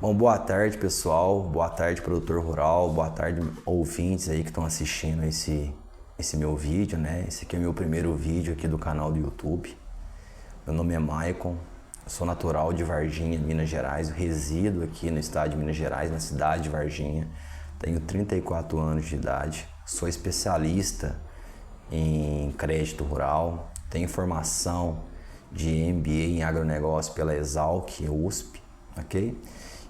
Bom, boa tarde, pessoal. Boa tarde, produtor rural. Boa tarde, ouvintes aí que estão assistindo esse meu vídeo, né? Esse aqui é o meu primeiro vídeo aqui do canal do YouTube. Meu nome é Maicon, sou natural de Varginha, Minas Gerais. Eu resido aqui no estado de Minas Gerais, na cidade de Varginha. Tenho 34 anos de idade. Sou especialista em crédito rural. Tenho formação de MBA em agronegócio pela Exalc, USP, ok?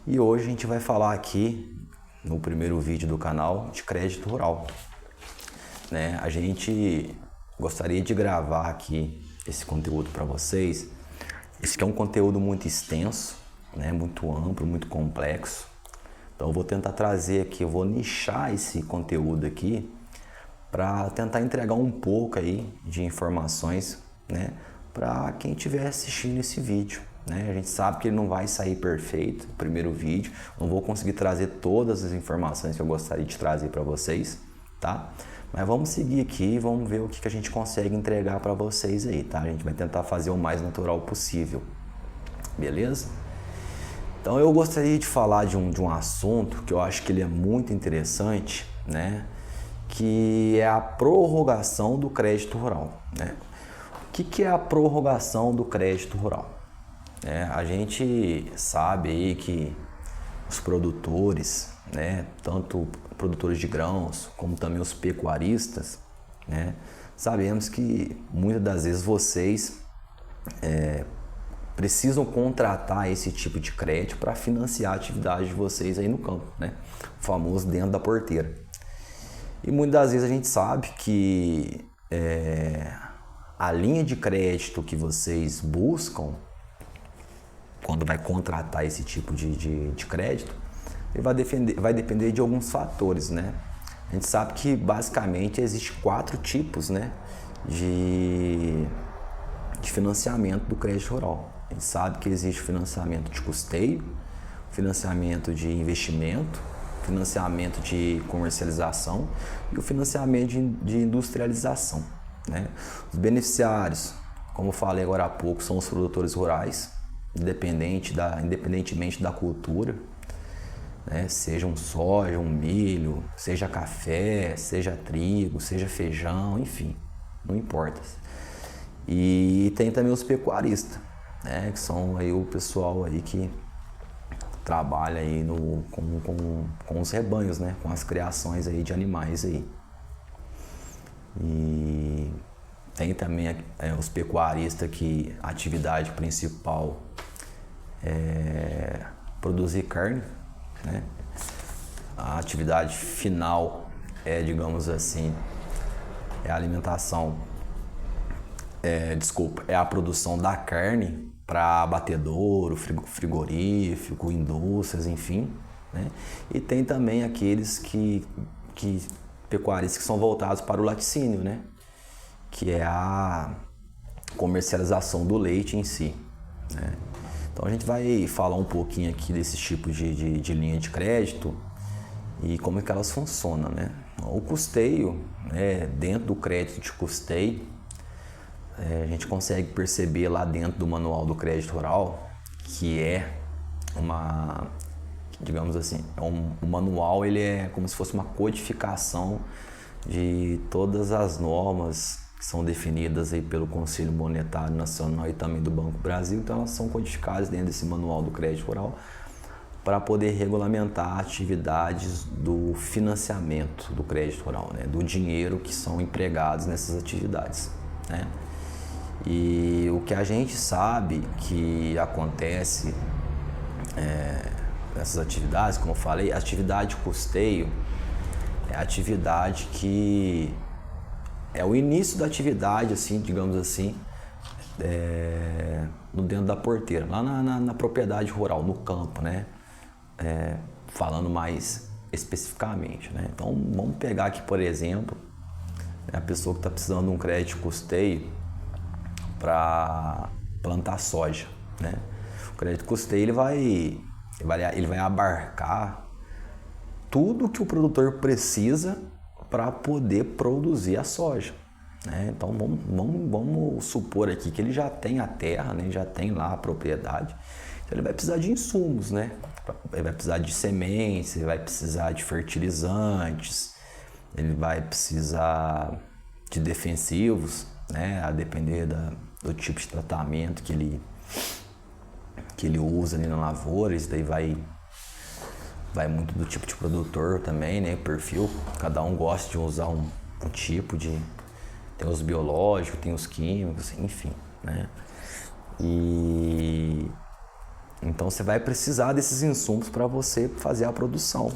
E hoje a gente vai falar aqui, no primeiro vídeo do canal, de crédito rural. Né? A gente gostaria de gravar aqui esse conteúdo para vocês. Esse aqui é um conteúdo muito extenso, né? Muito amplo, muito complexo. Então eu vou tentar trazer aqui, eu vou nichar esse conteúdo aqui para tentar entregar um pouco aí de informações, né? Para quem estiver assistindo esse vídeo. Né? A gente sabe que ele não vai sair perfeito, o primeiro vídeo, não vou conseguir trazer todas as informações que eu gostaria de trazer para vocês, tá? Mas vamos seguir aqui e vamos ver o que a gente consegue entregar para vocês aí, tá? A gente vai tentar fazer o mais natural possível, beleza? Então eu gostaria de falar de um assunto que eu acho que ele é muito interessante, né? Que é a prorrogação do crédito rural, né? O que é a prorrogação do crédito rural? A gente sabe aí que os produtores, né, tanto produtores de grãos como também os pecuaristas, né, sabemos que muitas das vezes vocês precisam contratar esse tipo de crédito para financiar a atividade de vocês aí no campo, né, o famoso dentro da porteira. E muitas das vezes a gente sabe que a linha de crédito que vocês buscam quando vai contratar esse tipo de crédito, ele vai depender de alguns fatores, né? A gente sabe que basicamente existe 4 tipos, né, de financiamento do crédito rural. A gente sabe que existe o financiamento de custeio, financiamento de investimento, financiamento de comercialização e o financiamento de industrialização, né? Os beneficiários, como eu falei agora há pouco, são os produtores rurais, independentemente da cultura, né? Seja um soja, um milho, seja café, seja trigo, seja feijão, enfim, não importa. E tem também os pecuaristas, né? Que são aí o pessoal aí que trabalha aí com os rebanhos, né? Com as criações aí de animais aí. E tem também os pecuaristas que a atividade principal é produzir carne, né? A atividade final é, digamos assim, é a alimentação, é a produção da carne para abatedouro, frigorífico, indústrias, enfim, né? E tem também aqueles pecuaristas que são voltados para o laticínio, né? Que é a comercialização do leite em si, né? Então a gente vai falar um pouquinho aqui desses tipos de linha de crédito e como é que elas funcionam, né? O custeio, né, dentro do crédito de custeio, a gente consegue perceber lá dentro do manual do crédito rural que é digamos assim, o manual ele é como se fosse uma codificação de todas as normas que são definidas aí pelo Conselho Monetário Nacional e também do Banco Brasil. Então elas são codificadas dentro desse manual do crédito rural para poder regulamentar atividades do financiamento do crédito rural, né? Do dinheiro que são empregados nessas atividades, né? E o que a gente sabe que acontece nessas atividades, como eu falei, a atividade de custeio é a atividade que é o início da atividade, assim, digamos assim, no dentro da porteira, lá na propriedade rural, no campo, né? Falando mais especificamente, né? Então, vamos pegar aqui, por exemplo, a pessoa que está precisando de um crédito de custeio para plantar soja, né? O crédito de custeio ele vai abarcar tudo que o produtor precisa para poder produzir a soja, né? Então vamos supor aqui que ele já tem a terra, né? Já tem lá a propriedade, então ele vai precisar de insumos, né? ele vai precisar de sementes, ele vai precisar de fertilizantes, ele vai precisar de defensivos, né? A depender do tipo de tratamento que ele usa ali na lavoura. Isso daí vai muito do tipo de produtor também, né? Perfil, cada um gosta de usar um tipo de... Tem os biológicos, tem os químicos, enfim, né? E então você vai precisar desses insumos para você fazer a produção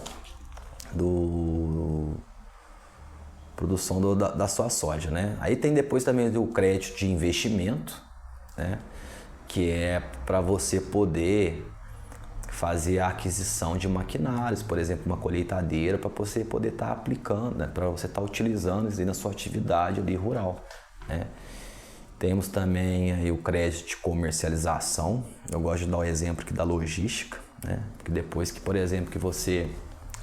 da sua soja, né? Aí tem depois também o crédito de investimento, né? Que é para você poder fazer a aquisição de maquinários, por exemplo, uma colheitadeira, para você poder estar aplicando, né? Para você estar utilizando isso aí na sua atividade ali rural, né? Temos também aí o crédito de comercialização. Eu gosto de dar o exemplo aqui da logística, né? Porque depois que, por exemplo,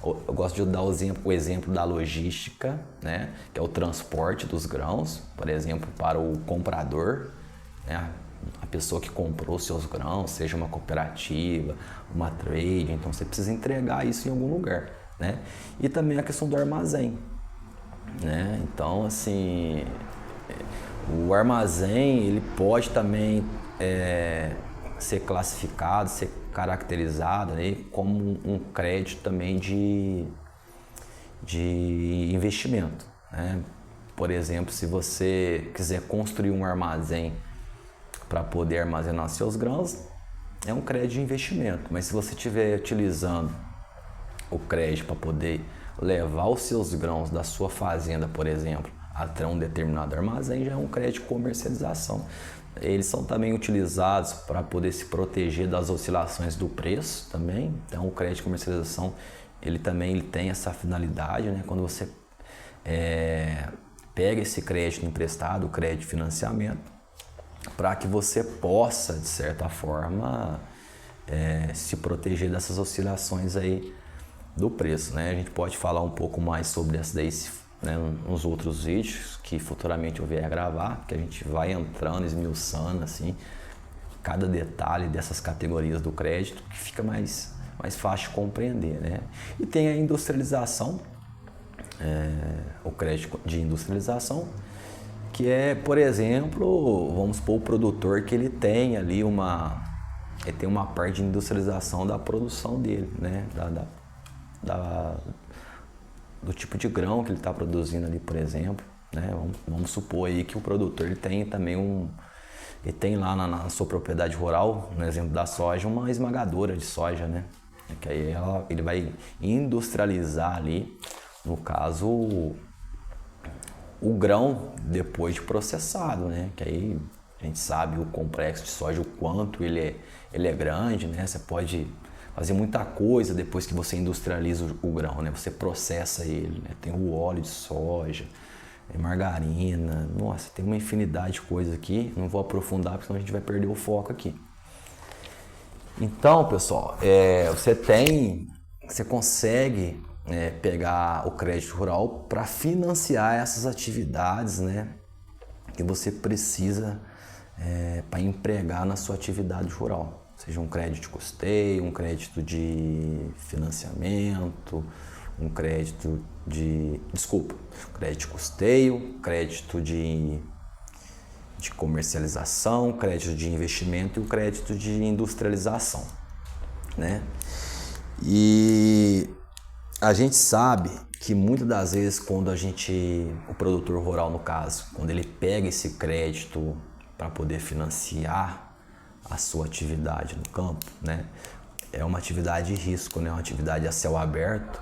eu gosto de dar o exemplo da logística, né? Que é o transporte dos grãos, por exemplo, para o comprador, né? A pessoa que comprou seus grãos, seja uma cooperativa, uma trade, então você precisa entregar isso em algum lugar, né? E também a questão do armazém, né? Então, assim, o armazém, ele pode também ser classificado, ser caracterizado, né, como um crédito também de investimento, né? Por exemplo, se você quiser construir um armazém para poder armazenar seus grãos, é um crédito de investimento. Mas se você estiver utilizando o crédito para poder levar os seus grãos da sua fazenda, por exemplo, até um determinado armazém, já é um crédito de comercialização. Eles são também utilizados para poder se proteger das oscilações do preço também. Então o crédito de comercialização ele tem essa finalidade, né? Quando você pega esse crédito emprestado, o crédito de financiamento, para que você possa, de certa forma, se proteger dessas oscilações aí do preço, né? A gente pode falar um pouco mais sobre essa daí, né, nos outros vídeos que futuramente eu vier a gravar, que a gente vai entrando, esmiuçando assim, cada detalhe dessas categorias do crédito, que fica mais fácil de compreender, né? E tem a industrialização, o crédito de industrialização, que é, por exemplo, vamos supor o produtor que ele tem ali ele tem uma parte de industrialização da produção dele, né? Do tipo de grão que ele está produzindo ali, por exemplo, né? Vamos supor aí que o produtor ele tem também ele tem lá na sua propriedade rural, no exemplo da soja, uma esmagadora de soja, né? Que aí ele vai industrializar ali, no caso, o grão depois de processado, né? Que aí a gente sabe o complexo de soja, o quanto ele é grande, né? Você pode fazer muita coisa depois que você industrializa o grão, né? Você processa ele, né? Tem o óleo de soja, margarina, nossa, tem uma infinidade de coisas aqui. Não vou aprofundar porque senão a gente vai perder o foco aqui. Então, pessoal, você consegue pegar o crédito rural para financiar essas atividades, né, que você precisa para empregar na sua atividade rural. Seja um crédito de custeio, um crédito de financiamento, crédito de custeio, crédito de comercialização, crédito de investimento e o crédito de industrialização, né? E a gente sabe que muitas das vezes quando o produtor rural, no caso, quando ele pega esse crédito para poder financiar a sua atividade no campo, né? É uma atividade de risco, né? Uma atividade a céu aberto.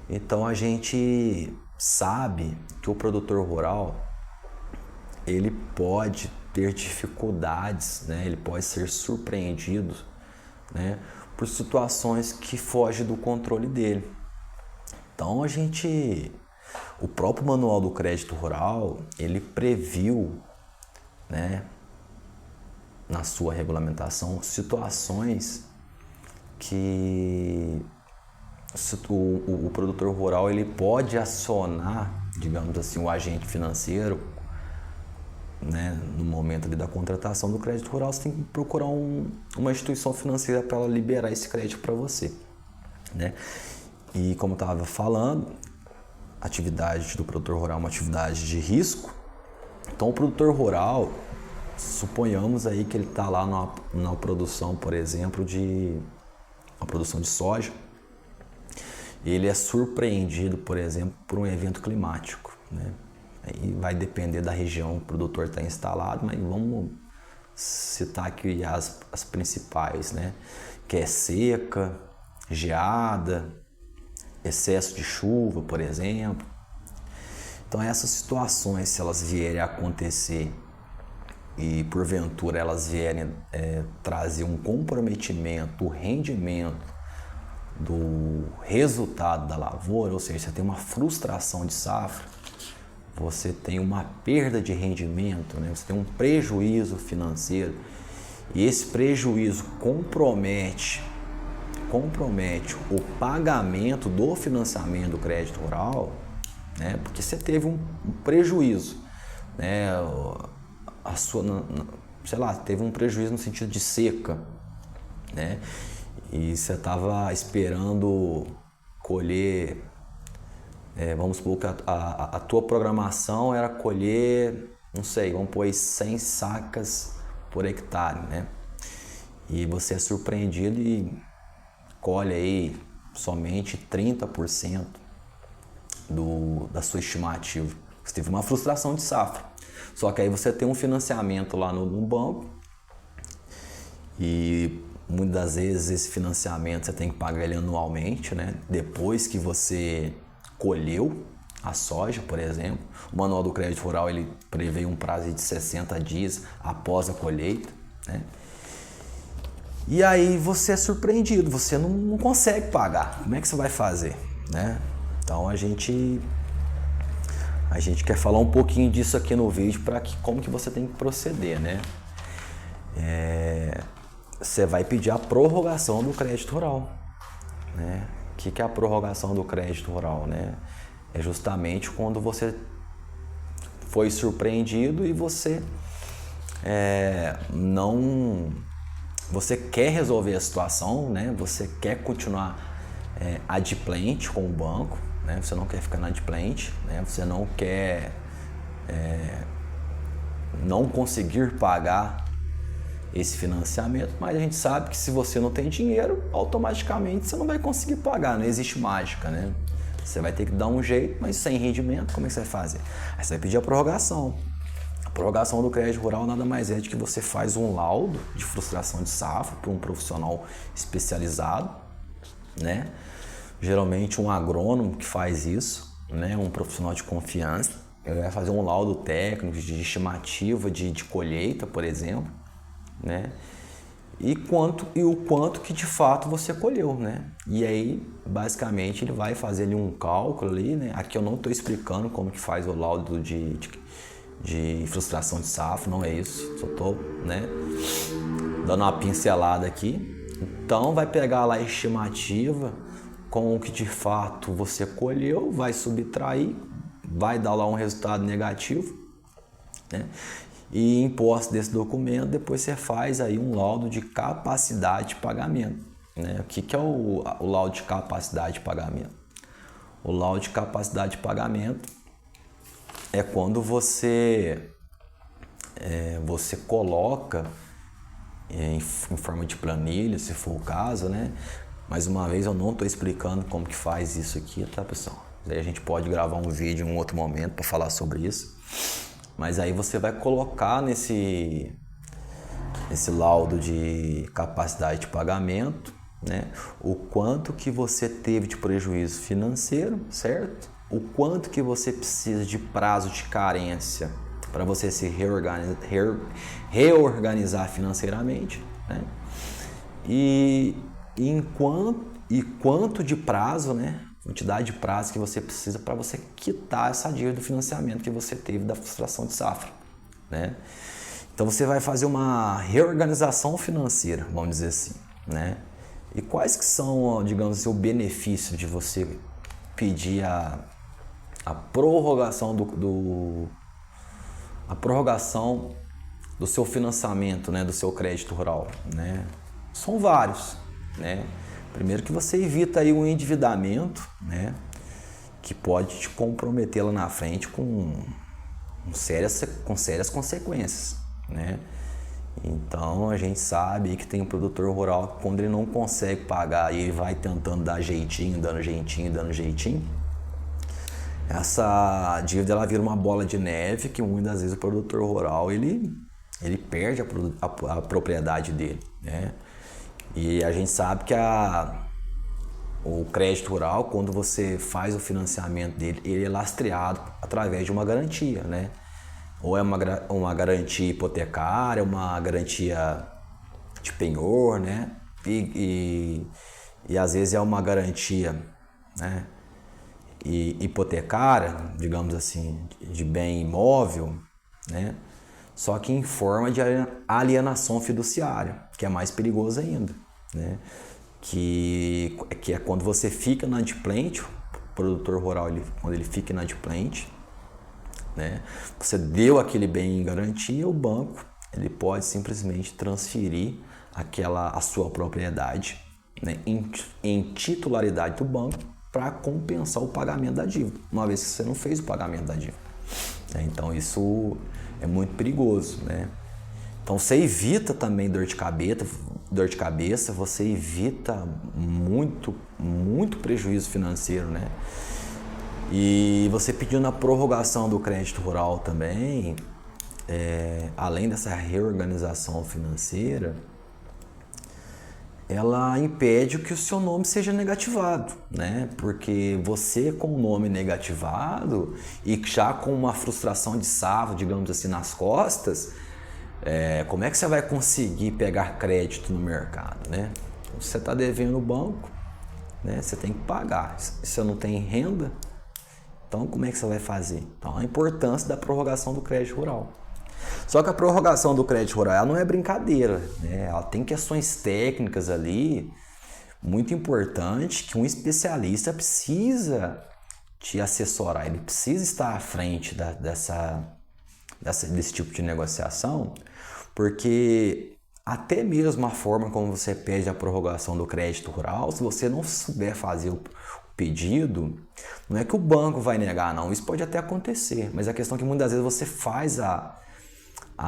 Então a gente sabe que o produtor rural ele pode ter dificuldades, né? Ele pode ser surpreendido, né, por situações que fogem do controle dele. Então o próprio Manual do Crédito Rural, ele previu, né, na sua regulamentação situações que o produtor rural ele pode acionar, digamos assim, o agente financeiro, né, no momento ali da contratação do crédito rural. Você tem que procurar uma instituição financeira para ela liberar esse crédito para você, né? E como eu estava falando, a atividade do produtor rural é uma atividade de risco. Então o produtor rural, suponhamos aí que ele está lá na produção, por exemplo, uma produção de soja, ele é surpreendido, por exemplo, por um evento climático, né? Aí vai depender da região que o produtor está instalado, mas vamos citar aqui as principais, né? Que é seca, geada, excesso de chuva, por exemplo. Então essas situações, se elas vierem a acontecer e porventura elas vierem trazer um comprometimento, o rendimento do resultado da lavoura, ou seja, você tem uma frustração de safra, você tem uma perda de rendimento, né? Você tem um prejuízo financeiro, e esse prejuízo compromete o pagamento do financiamento do crédito rural, né? Porque você teve um prejuízo, né? Teve um prejuízo no sentido de seca, né? E você estava esperando colher, vamos supor que a tua programação era colher, não sei, vamos pôr aí 100 sacas por hectare, né? E você é surpreendido e colhe aí somente 30% da sua estimativa. Você teve uma frustração de safra. Só que aí você tem um financiamento lá no banco e muitas das vezes esse financiamento você tem que pagar ele anualmente, né? Depois que você colheu a soja, por exemplo. O Manual do Crédito Rural ele prevê um prazo de 60 dias após a colheita, né? E aí você é surpreendido, você não consegue pagar. Como é que você vai fazer, né? Então a gente quer falar um pouquinho disso aqui no vídeo para como que você tem que proceder, né? Você vai pedir a prorrogação do crédito rural, né? O que é a prorrogação do crédito rural, né? É justamente quando você foi surpreendido e você você quer resolver a situação, né? Você quer continuar adimplente com o banco, né? Você não quer ficar inadimplente, né? Você não quer não conseguir pagar esse financiamento, mas a gente sabe que se você não tem dinheiro, automaticamente você não vai conseguir pagar, não existe mágica, né? Você vai ter que dar um jeito, mas sem rendimento, como é que você vai fazer? Aí você vai pedir a prorrogação. A prorrogação do crédito rural nada mais é de que você faz um laudo de frustração de safra para um profissional especializado, né? Geralmente um agrônomo que faz isso, né? Um profissional de confiança. Ele vai fazer um laudo técnico de estimativa de colheita, por exemplo, né? E o quanto que de fato você colheu, né? E aí, basicamente, ele vai fazer ali um cálculo ali, né? Aqui eu não estou explicando como que faz o laudo de frustração de safra, não é isso. Só estou, né, dando uma pincelada aqui. Então, vai pegar lá a estimativa com o que de fato você colheu, vai subtrair, vai dar lá um resultado negativo, né? E em posse desse documento, depois você faz aí um laudo de capacidade de pagamento, né? O que é o laudo de capacidade de pagamento? O laudo de capacidade de pagamento é quando você coloca em forma de planilha, se for o caso, né? Mais uma vez, eu não estou explicando como que faz isso aqui, tá, pessoal? Daí a gente pode gravar um vídeo em um outro momento para falar sobre isso. Mas aí você vai colocar nesse laudo de capacidade de pagamento, né, o quanto que você teve de prejuízo financeiro, certo? O quanto que você precisa de prazo de carência para você se reorganizar financeiramente, né? E quanto de prazo, né? Quantidade de prazo que você precisa para você quitar essa dívida do financiamento que você teve da frustração de safra, né? Então você vai fazer uma reorganização financeira, vamos dizer assim, né? E quais que são, digamos assim, o benefício de você pedir a prorrogação a prorrogação do seu financiamento, né, do seu crédito rural, né? São vários, né? Primeiro que você evita aí um endividamento, né, que pode te comprometer lá na frente com sérias consequências, né? Então a gente sabe que tem um produtor rural que quando ele não consegue pagar e ele vai tentando dar jeitinho, dando jeitinho, essa dívida ela vira uma bola de neve que muitas vezes o produtor rural ele perde a propriedade dele, né? E a gente sabe que o crédito rural, quando você faz o financiamento dele, ele é lastreado através de uma garantia, né? Ou é uma garantia hipotecária, uma garantia de penhor, né? E às vezes é uma garantia, né, hipotecária, digamos assim, de bem imóvel, né? Só que em forma de alienação fiduciária, que é mais perigoso ainda, né? Que é quando você fica inadimplente, o produtor rural, quando ele fica inadimplente, né? Você deu aquele bem em garantia, o banco ele pode simplesmente transferir a sua propriedade, né, em titularidade do banco para compensar o pagamento da dívida, uma vez que você não fez o pagamento da dívida. Então isso é muito perigoso, né? Então você evita também dor de cabeça, você evita muito prejuízo financeiro, né? E você pedindo a prorrogação do crédito rural também, além dessa reorganização financeira, ela impede que o seu nome seja negativado, né? Porque você com o nome negativado e já com uma frustração de safra, digamos assim, nas costas, como é que você vai conseguir pegar crédito no mercado, né? Você está devendo o banco, né? Você tem que pagar. Se você não tem renda, então como é que você vai fazer? Então a importância da prorrogação do crédito rural. Só que a prorrogação do crédito rural ela não é brincadeira, né? Ela tem questões técnicas ali muito importantes que um especialista precisa te assessorar, ele precisa estar à frente desse tipo de negociação, porque até mesmo a forma como você pede a prorrogação do crédito rural, se você não souber fazer o pedido, não é que o banco vai negar, não, isso pode até acontecer, mas a questão é que muitas vezes você faz a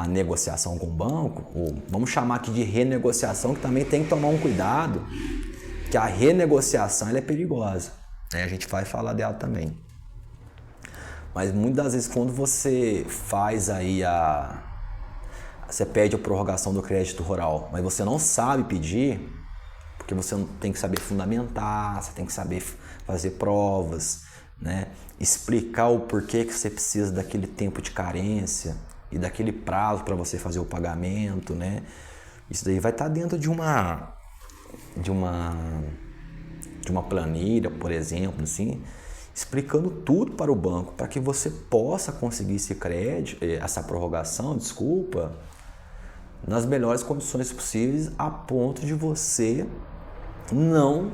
negociação com o banco, ou vamos chamar aqui de renegociação, que também tem que tomar um cuidado, que a renegociação ela é perigosa, né? A gente vai falar dela também. Mas muitas vezes quando você faz aí você pede a prorrogação do crédito rural, mas você não sabe pedir, porque você tem que saber fundamentar, você tem que saber fazer provas, né? Explicar o porquê que você precisa daquele tempo de carência e daquele prazo para você fazer o pagamento, né? Isso daí vai estar dentro de uma planilha, por exemplo, assim, explicando tudo para o banco, para que você possa conseguir esse crédito, essa prorrogação, nas melhores condições possíveis, a ponto de você não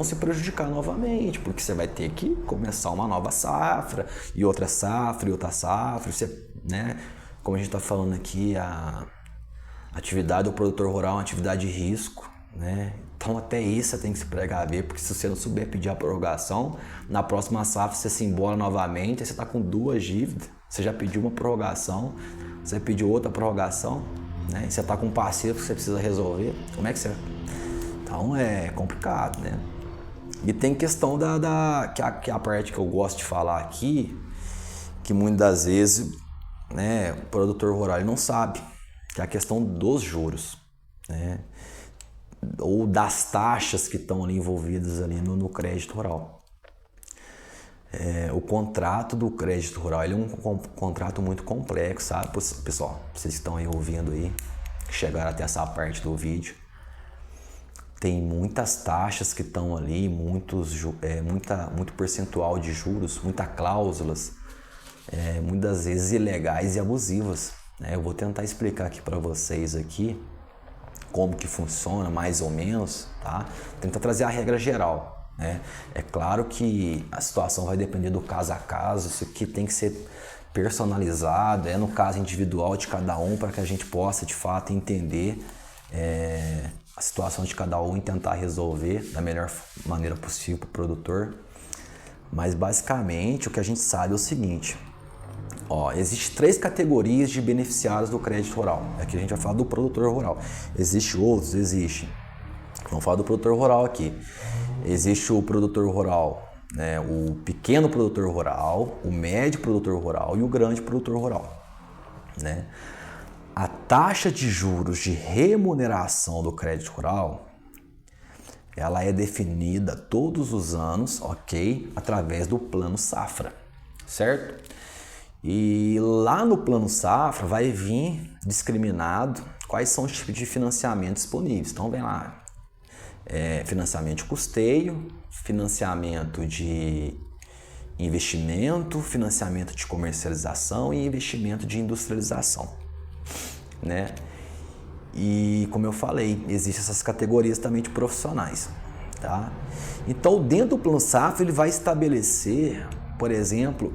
se prejudicar novamente, porque você vai ter que começar uma nova safra, e outra safra, você, né? Como a gente está falando aqui, a atividade do produtor rural é uma atividade de risco, né? Então até isso você tem que se precaver, porque se você não souber pedir a prorrogação, na próxima safra você se embola novamente, aí você está com duas dívidas, você já pediu uma prorrogação, você pediu outra prorrogação, né? E você está com um parceiro que você precisa resolver, como é que você... Então é complicado, né? E tem questão que é a parte que eu gosto de falar aqui, que muitas das vezes, né, o produtor rural ele não sabe, que é a questão dos juros, né? Ou das taxas que estão ali envolvidas ali no crédito rural. O contrato do crédito rural ele é um contrato muito complexo, sabe, pessoal? Vocês estão aí ouvindo aí, que chegaram até essa parte do vídeo. Tem muitas taxas que estão ali, muito percentual de juros, muitas cláusulas, muitas vezes ilegais e abusivas, né? Eu vou tentar explicar aqui para vocês aqui como que funciona, mais ou menos, tá? Tentar trazer a regra geral, né? É claro que a situação vai depender do caso a caso, isso aqui tem que ser personalizado, no caso individual de cada um, para que a gente possa de fato entender a situação de cada um e tentar resolver da melhor maneira possível para o produtor. Mas basicamente o que a gente sabe é o seguinte: existem 3 categorias de beneficiários do crédito rural. Aqui a gente vai falar do produtor rural. Existem outros? Existem. Vamos falar do produtor rural aqui. Existe o produtor rural, né, o pequeno produtor rural, o médio produtor rural e o grande produtor rural, né? A taxa de juros de remuneração do crédito rural, ela é definida todos os anos, ok? Através do Plano Safra, certo? E lá no Plano Safra vai vir discriminado quais são os tipos de financiamento disponíveis. Então vem lá, financiamento de custeio, financiamento de investimento, financiamento de comercialização e investimento de industrialização, né? E como eu falei, existem essas categorias também de profissionais, tá? Então, dentro do Plano Safra, ele vai estabelecer, por exemplo,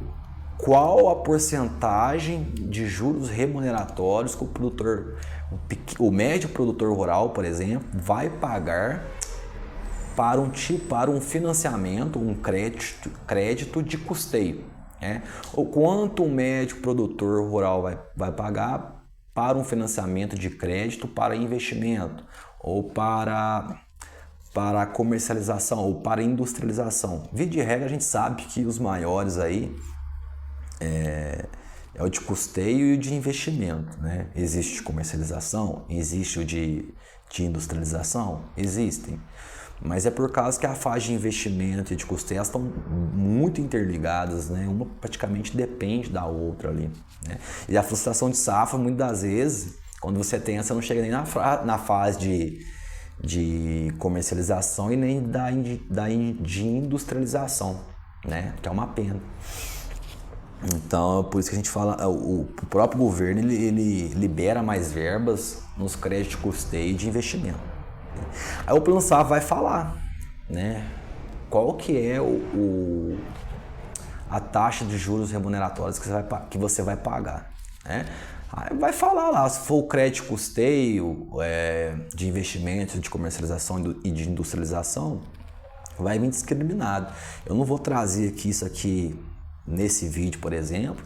qual a porcentagem de juros remuneratórios que o médio produtor rural, por exemplo, vai pagar para um financiamento, um crédito de custeio, né? Ou quanto o médio produtor rural vai pagar para um financiamento de crédito para investimento, ou para comercialização, ou para industrialização. Via de regra, a gente sabe que os maiores aí é o de custeio e o de investimento, né? Existe de comercialização, existe o de industrialização, existem. Mas é por causa que a fase de investimento e de custeio estão muito interligadas, né? Uma praticamente depende da outra ali, né? E a frustração de safra, muitas das vezes, quando você tem, você não chega nem na fase de comercialização e nem de industrialização, né? Que é uma pena. Então, por isso que a gente fala, o próprio governo ele libera mais verbas nos créditos de custeio e de investimento. Aí o Plano Safra vai falar, né, qual que é a taxa de juros remuneratórios que você vai pagar, né? Aí vai falar lá, se for o crédito de custeio, de investimento, de comercialização e de industrialização, vai vir discriminado. Eu não vou trazer isso aqui nesse vídeo, por exemplo,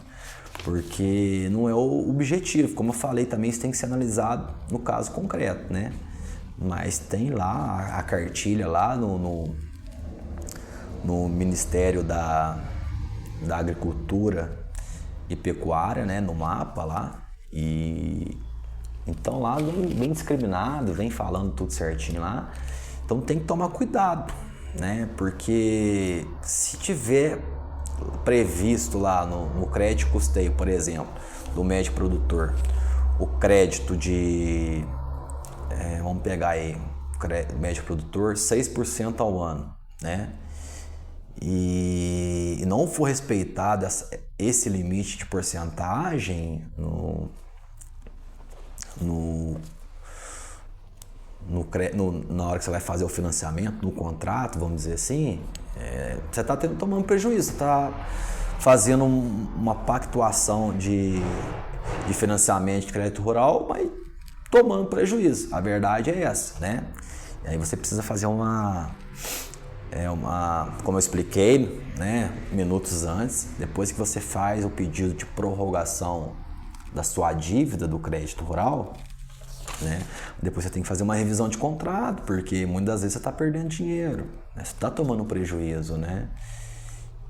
porque não é o objetivo. Como eu falei, também isso tem que ser analisado no caso concreto, né? Mas tem lá a cartilha lá no Ministério da Agricultura e Pecuária, né? No mapa lá. E então lá bem discriminado, vem falando tudo certinho lá. Então tem que tomar cuidado, né? Porque se tiver previsto lá no crédito custeio, por exemplo, do médio produtor, o crédito de, vamos pegar aí, médio produtor, 6% ao ano, né? E não for respeitado esse limite de porcentagem na hora que você vai fazer o financiamento, no contrato, vamos dizer assim, você está tomando prejuízo, está fazendo uma pactuação de financiamento de crédito rural, mas tomando prejuízo. A verdade é essa, né? E aí você precisa fazer como eu expliquei, né, minutos antes, depois que você faz o pedido de prorrogação da sua dívida do crédito rural, né, depois você tem que fazer uma revisão de contrato, porque muitas das vezes você está perdendo dinheiro, né, você está tomando prejuízo, né?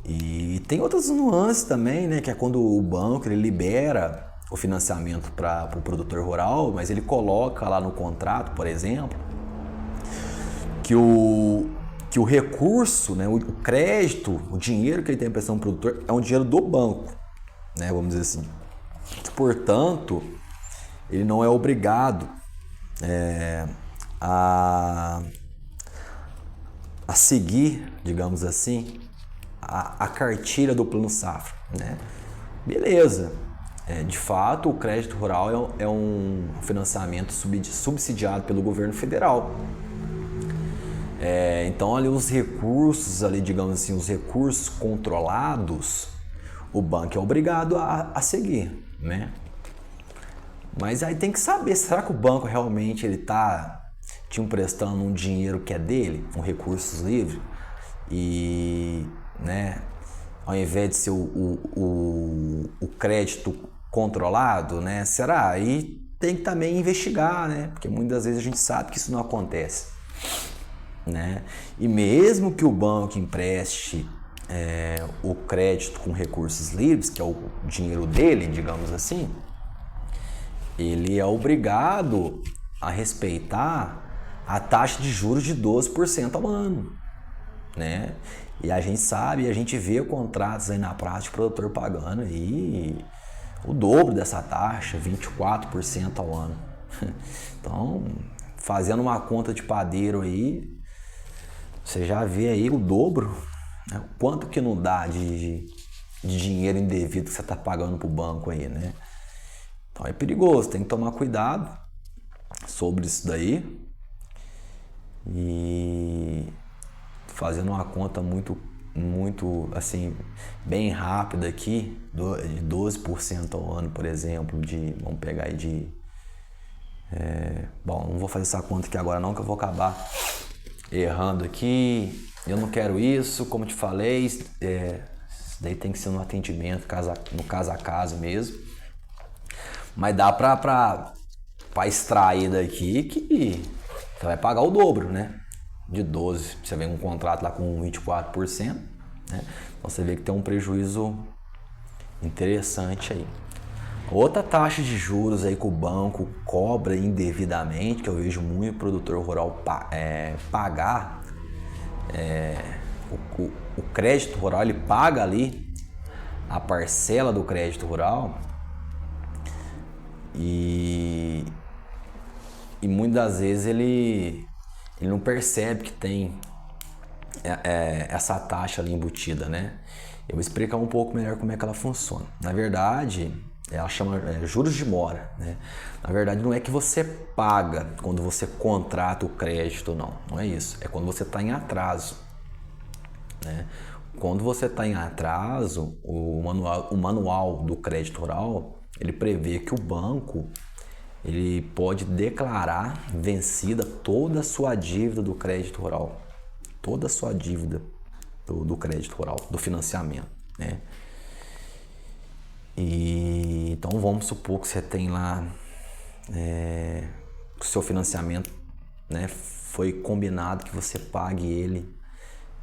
E tem outras nuances também, né, que é quando o banco ele libera o financiamento para o produtor rural, mas ele coloca lá no contrato, por exemplo, que o recurso, né, o crédito, o dinheiro que ele tem para prestar no produtor é um dinheiro do banco, né, vamos dizer assim. Portanto, ele não é obrigado a seguir, digamos assim, a cartilha do Plano Safra, né? Beleza. De fato, o crédito rural é um financiamento subsidiado pelo governo federal. Então, ali os recursos, digamos assim, os recursos controlados, o banco é obrigado a seguir, né? Mas aí tem que saber, será que o banco realmente ele tá te emprestando um dinheiro que é dele, com recursos livres, e, né, ao invés de ser o crédito controlado, né? Será? Aí tem que também investigar, né? Porque muitas vezes a gente sabe que isso não acontece, né? E mesmo que o banco empreste o crédito com recursos livres, que é o dinheiro dele, digamos assim, ele é obrigado a respeitar a taxa de juros de 12% ao ano, né? E a gente sabe, a gente vê contratos aí na prática, o produtor pagando aí o dobro dessa taxa, 24% ao ano. Então, fazendo uma conta de padeiro aí, você já vê aí o dobro, né? Quanto que não dá de dinheiro indevido que você está pagando para o banco aí, né? Então é perigoso, tem que tomar cuidado sobre isso daí. E fazendo uma conta muito assim, bem rápida aqui, de 12% ao ano, por exemplo, vamos pegar aí bom, não vou fazer essa conta aqui agora não, que eu vou acabar errando aqui. Eu não quero isso, como te falei, isso daí tem que ser no atendimento, no caso a caso mesmo. Mas dá pra extrair daqui que você vai pagar o dobro, né? De 12%. Você vem um contrato lá com 24%, né? Então você vê que tem um prejuízo interessante aí. Outra taxa de juros aí que o banco cobra indevidamente, que eu vejo muito produtor rural pagar, o crédito rural, ele paga ali a parcela do crédito rural e muitas das vezes ele não percebe que tem essa taxa ali embutida, né? Eu vou explicar um pouco melhor como é que ela funciona. Na verdade, ela chama juros de mora, né? Na verdade, não é que você paga quando você contrata o crédito, não é isso. É quando você está em atraso, né? Quando você está em atraso, o manual do crédito rural, ele prevê que o banco ele pode declarar vencida toda a sua dívida do crédito rural, toda a sua dívida do crédito rural, do financiamento, né? E então vamos supor que você tem lá o seu financiamento, né, foi combinado que você pague ele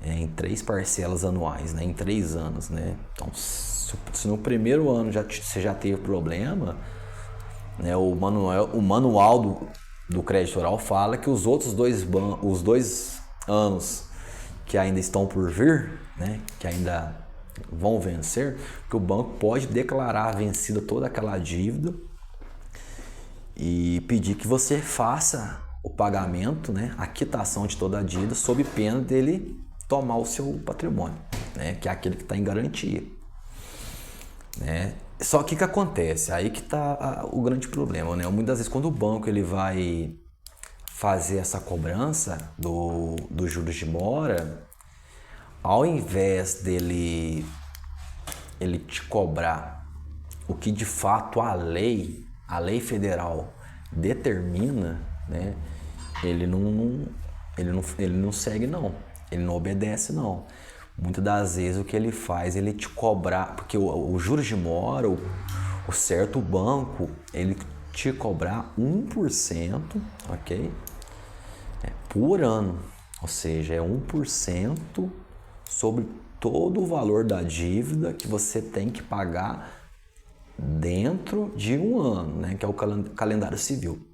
em 3 parcelas anuais, né, em 3 anos, né? Então se no primeiro ano você já teve problema, né, o manual do crédito rural fala que os outros os 2 anos que ainda estão por vir, né, que ainda vão vencer, que o banco pode declarar vencida toda aquela dívida e pedir que você faça o pagamento, né, a quitação de toda a dívida, sob pena dele tomar o seu patrimônio, né, que é aquele que está em garantia, né? Só que o que acontece? Aí que está o grande problema, né? Muitas vezes quando o banco ele vai fazer essa cobrança do juros de mora, ao invés dele te cobrar o que de fato a lei federal determina, né? Ele não segue não, ele não obedece não. Muitas das vezes o que ele faz, ele te cobrar, porque o juros de mora, o certo banco, ele te cobrar 1%, ok? Por ano, ou seja, é 1% sobre todo o valor da dívida que você tem que pagar dentro de um ano, né? Que é o calendário civil.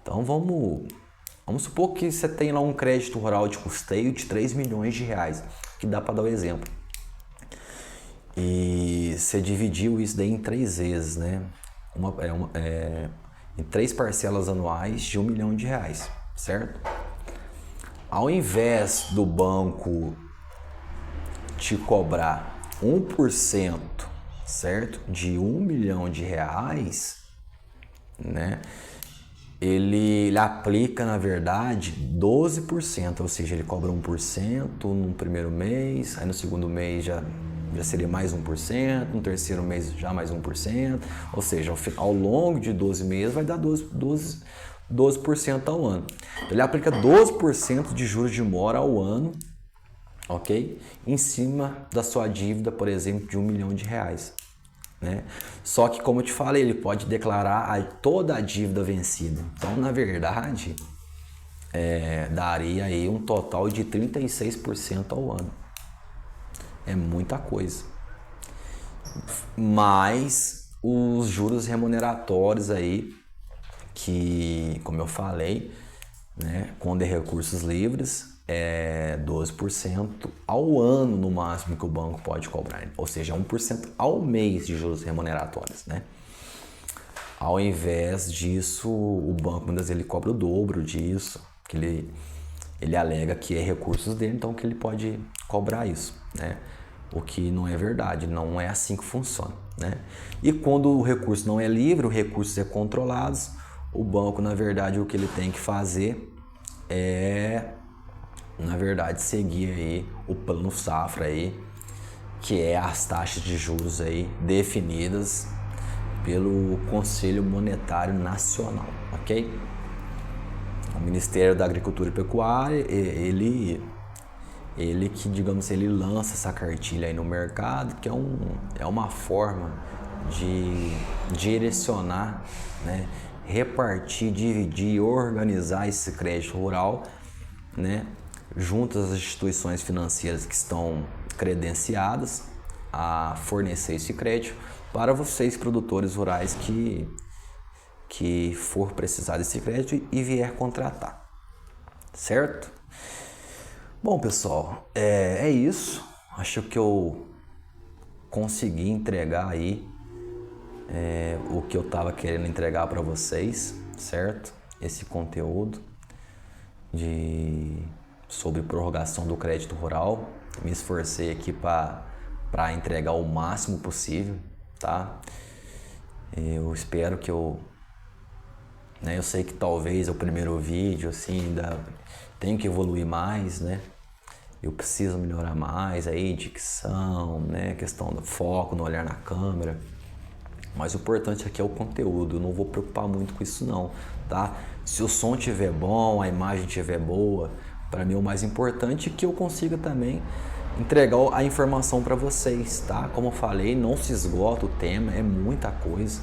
Então vamos supor que você tem lá um crédito rural de custeio de 3 milhões de reais, que dá para dar o exemplo. E você dividiu isso daí em 3 vezes, né? Em 3 parcelas anuais de 1 milhão de reais, certo? Ao invés do banco te cobrar 1%, certo? De 1 milhão de reais, né? Ele aplica, na verdade, 12%, ou seja, ele cobra 1% no primeiro mês, aí no segundo mês já já seria mais 1%, no terceiro mês já mais 1%, ou seja, ao longo de 12 meses vai dar 12% ao ano. Ele aplica 12% de juros de mora ao ano, ok? Em cima da sua dívida, por exemplo, de R$1 milhão, né? Só que, como eu te falei, ele pode declarar toda a dívida vencida. Então, na verdade, daria aí um total de 36% ao ano. É muita coisa. Mas os juros remuneratórios aí, que, como eu falei, né, quando é recursos livres, é 12% ao ano no máximo que o banco pode cobrar, ou seja, 1% ao mês de juros remuneratórios, né? Ao invés disso, o banco muitas vezes ele cobra o dobro disso, que ele alega que é recursos dele, então que ele pode cobrar isso, né? O que não é verdade, não é assim que funciona, né? E quando o recurso não é livre, o recurso é controlado, o banco, na verdade, o que ele tem que fazer é, na verdade, seguir aí o plano safra aí, que é as taxas de juros aí definidas pelo Conselho Monetário Nacional, ok? O Ministério da Agricultura e Pecuária, ele que, digamos, ele lança essa cartilha aí no mercado, que é uma forma de direcionar, né, repartir, dividir e organizar esse crédito rural, né, junto às instituições financeiras que estão credenciadas a fornecer esse crédito para vocês, produtores rurais, que for precisar desse crédito e vier contratar, certo? Bom, pessoal, é isso. Acho que eu consegui entregar aí o que eu estava querendo entregar para vocês, certo? Esse conteúdo sobre prorrogação do crédito rural. Me esforcei aqui para entregar o máximo possível, tá? Eu espero que eu sei que talvez o primeiro vídeo assim ainda tenho que evoluir mais, né? Eu preciso melhorar mais aí, dicção, né? Questão do foco, no olhar na câmera. Mas o importante aqui é o conteúdo, eu não vou preocupar muito com isso não, tá? Se o som estiver bom, a imagem estiver boa, para mim o mais importante é que eu consiga também entregar a informação para vocês, tá? Como eu falei, não se esgota o tema, é muita coisa,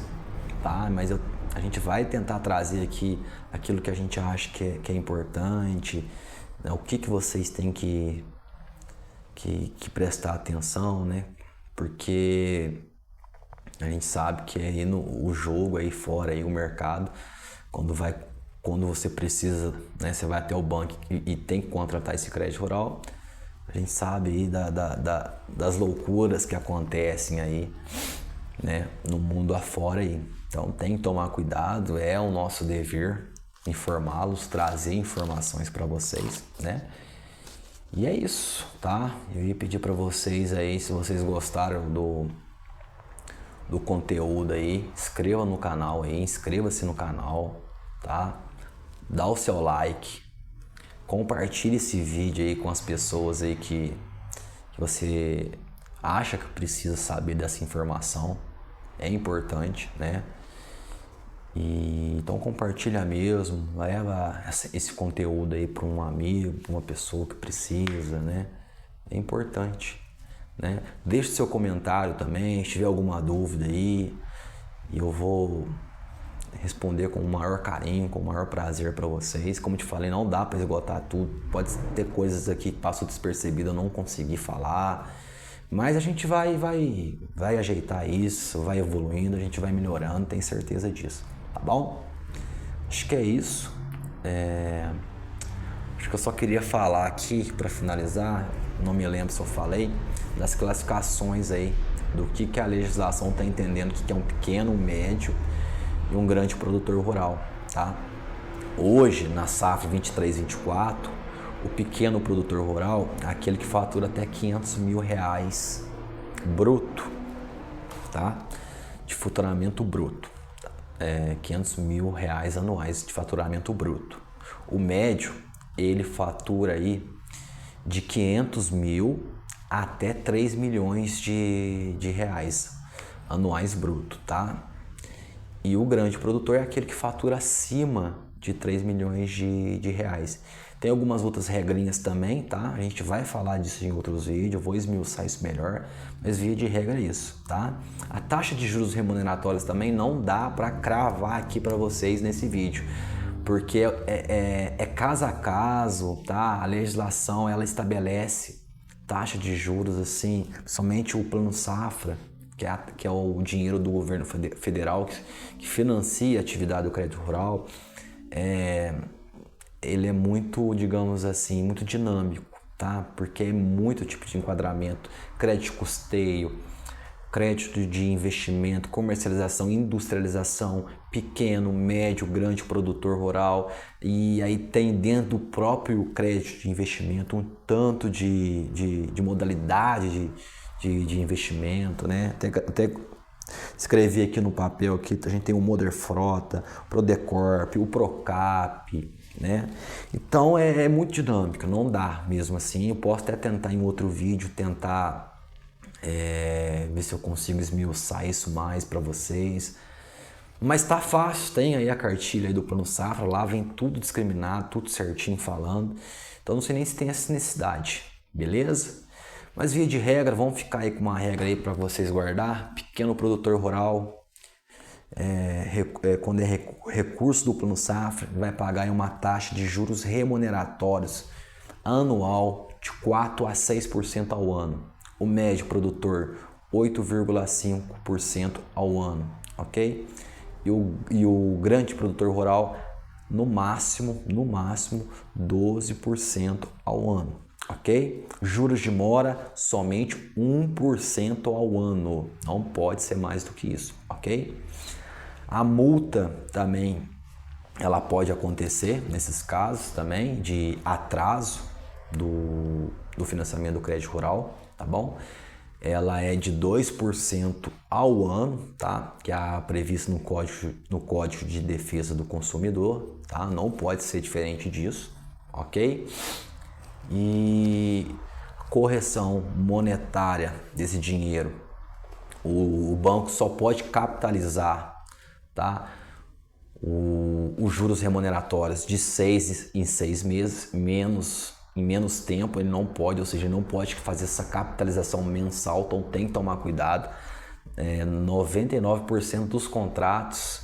tá? Mas a gente vai tentar trazer aqui aquilo que a gente acha que é importante, né? O que vocês têm que prestar atenção, né? Porque a gente sabe que aí o jogo aí fora, aí o mercado, quando você precisa, né, você vai até o banco e tem que contratar esse crédito rural, a gente sabe aí das loucuras que acontecem aí, né, no mundo afora aí. Então tem que tomar cuidado, é o nosso dever informá-los, trazer informações para vocês, né? E é isso, tá? Eu ia pedir para vocês aí, se vocês gostaram do conteúdo aí, inscreva no canal aí, inscreva-se no canal, tá? Dá o seu like, compartilhe esse vídeo aí com as pessoas aí que você acha que precisa saber dessa informação, é importante, né? Então compartilha mesmo, leva esse conteúdo aí para um amigo, para uma pessoa que precisa, né? É importante, né? Deixe seu comentário também, se tiver alguma dúvida aí, e eu vou responder com o maior carinho, com o maior prazer para vocês. Como te falei, não dá para esgotar tudo, pode ter coisas aqui que passam despercebidas, eu não consegui falar, mas a gente vai ajeitar isso, vai evoluindo, a gente vai melhorando, tenho certeza disso, tá bom? Acho que é isso. Acho que eu só queria falar aqui, para finalizar, não me lembro se eu falei, das classificações aí, do que a legislação está entendendo, o que é um pequeno, um médio e um grande produtor rural, tá? Hoje, na safra 23-24, o pequeno produtor rural é aquele que fatura até R$500 mil bruto, tá? De faturamento bruto. R$500 mil anuais de faturamento bruto. O médio, ele fatura aí de R$500 mil até 3 milhões de reais anuais bruto, tá? E o grande produtor é aquele que fatura acima de 3 milhões de reais. Tem algumas outras regrinhas também, tá? A gente vai falar disso em outros vídeos, eu vou esmiuçar isso melhor, mas via de regra é isso, tá? A taxa de juros remuneratórios também não dá para cravar aqui para vocês nesse vídeo, porque é caso a caso, tá? A legislação, ela estabelece taxa de juros assim, somente o Plano Safra, que é o dinheiro do governo federal que financia a atividade do crédito rural, ele é muito, digamos assim, muito dinâmico, tá? Porque é muito tipo de enquadramento, crédito de custeio, crédito de investimento, comercialização, industrialização, pequeno, médio, grande produtor rural, e aí tem dentro do próprio crédito de investimento um tanto de modalidade de investimento, né? Até escrevi aqui no papel que a gente tem o Moderfrota, o Prodecorp, o Procap, né? Então é muito dinâmico, não dá mesmo assim. Eu posso até tentar em outro vídeo, ver se eu consigo esmiuçar isso mais para vocês. Mas tá fácil, tem aí a cartilha aí do Plano Safra, lá vem tudo discriminado, tudo certinho falando. Então não sei nem se tem essa necessidade, beleza? Mas via de regra, vamos ficar aí com uma regra aí para vocês guardar. Pequeno produtor rural, quando é recurso do Plano Safra, vai pagar uma taxa de juros remuneratórios anual de 4 a 6% ao ano. O médio produtor, 8,5% ao ano, ok? E o grande produtor rural, no máximo, 12% ao ano, ok? Juros de mora, somente 1% ao ano, não pode ser mais do que isso, ok? A multa também, ela pode acontecer nesses casos também de atraso do financiamento do crédito rural, tá bom? Ela é de 2% ao ano, tá? Que é previsto no Código de Defesa do Consumidor, tá? Não pode ser diferente disso, ok? E correção monetária desse dinheiro, o banco só pode capitalizar, tá? Os juros remuneratórios de 6 em 6 meses, em menos tempo ele não pode, ou seja, não pode fazer essa capitalização mensal, então tem que tomar cuidado. 99% dos contratos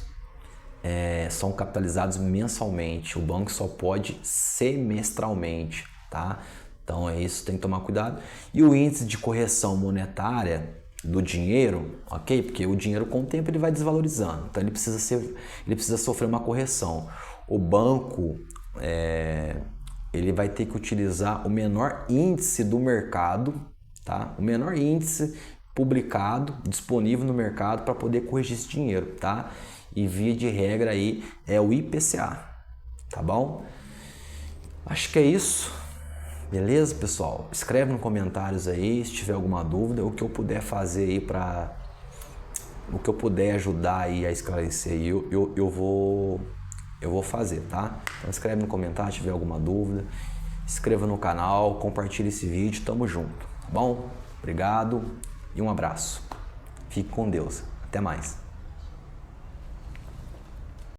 são capitalizados mensalmente, o banco só pode semestralmente, tá? Então é isso, tem que tomar cuidado. E o índice de correção monetária do dinheiro, ok? Porque o dinheiro com o tempo ele vai desvalorizando, então ele precisa sofrer uma correção. O banco ele vai ter que utilizar o menor índice do mercado, tá? O menor índice publicado, disponível no mercado para poder corrigir esse dinheiro, tá? E via de regra aí é o IPCA, tá bom? Acho que é isso. Beleza, pessoal? Escreve nos comentários aí se tiver alguma dúvida, o que eu puder fazer aí o que eu puder ajudar aí a esclarecer aí, eu vou fazer, tá? Então escreve no comentário se tiver alguma dúvida, inscreva no canal, compartilhe esse vídeo, tamo junto, tá bom? Obrigado e um abraço. Fique com Deus. Até mais.